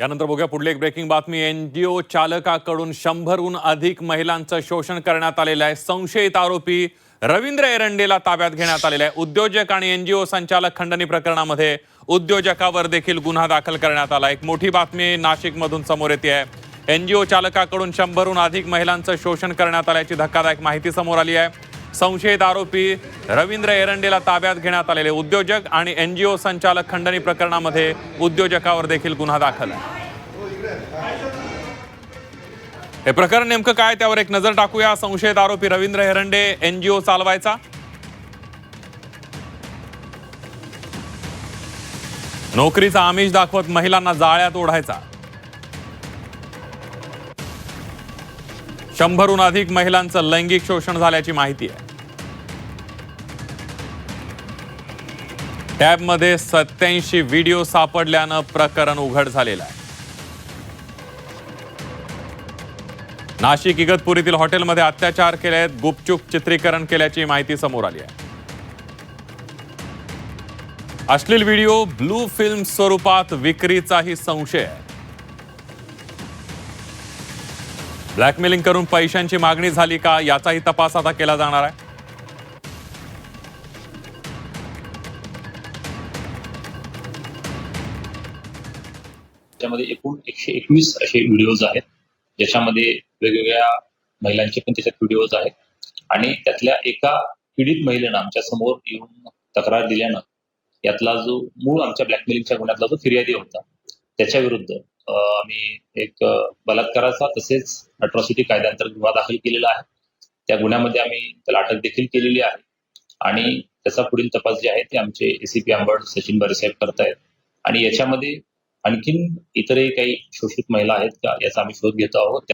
यानंतर बघूया पुढली एक ब्रेकिंग बातमी। एनजीओ चालकाकडून 100हून अधिक महिलांचं शोषण करण्यात आलेलं आहे। संशयित आरोपी रवींद्र एरंडेला ताब्यात घेण्यात आलेला आहे। उद्योजक आणि एनजीओ संचालक खंडणी प्रकरणामध्ये उद्योजकावर देखील गुन्हा दाखल करण्यात आला। एक मोठी बातमी नाशिकमधून समोर येते आहे। एनजीओ चालकाकडून 100हून अधिक महिलांचं शोषण करण्यात आल्याची धक्कादायक माहिती समोर आली आहे। संशयित आरोपी रवींद्र एरंडेला ताब्यात घेण्यात आलेले। उद्योजक आणि एनजीओ संचालक खंडणी प्रकरणामध्ये उद्योजकावर देखील गुन्हा दाखल आहे। हे प्रकरण नेमकं काय त्यावर एक नजर टाकूया। संशयित आरोपी रवींद्र एरंडे एनजीओ चालवायचा। नोकरीचा आमिष दाखवत महिलांना जाळ्यात ओढायचा। 100हून अधिक महिलांचं लैंगिक शोषण झाल्याची माहिती आहे। टॅबमध्ये 87 व्हिडिओ सापडल्यानं प्रकरण उघड झालेलं आहे। नाशिक इगतपुरीतील हॉटेलमध्ये अत्याचार केलेत, गुपचूप चित्रीकरण केल्याची माहिती समोर आली आहे। अश्लील व्हिडिओ ब्लू फिल्म स्वरूपात विक्रीचाही संशय आहे। ब्लॅकमेलिंग करून पैशांची मागणी झाली का याचाही तपास आता केला जाणार आहे। त्यामध्ये एकूण 121 असे व्हिडिओज आहेत, ज्याच्यामध्ये वेगवेगळ्या महिलांचे पण त्याच्यात व्हिडिओज आहेत आणि त्यातल्या एका पीडित महिलेनं आमच्या समोर येऊन तक्रार दिल्यानं यातला जो मूळ आमच्या ब्लॅकमेलिंगच्या गुन्ह्यातला जो फिर्यादी होता त्याच्या विरुद्ध आम्ही एक बलात्काराचा तसेच अट्रॉसिटी कायद्याअंतर्गत गुन्हा दाखल केलेला आहे। त्या गुन्ह्यामध्ये आम्ही त्याला अटक देखील केलेली आहे आणि त्याचा पुढील तपास जे आहे ते आमचे एसीपी अंबड सचिन बरेसाहेब करतायत आणि याच्यामध्ये आणखीन इतरही काही शोषित महिला आहेत का याचा आम्ही शोध घेतो आहोत।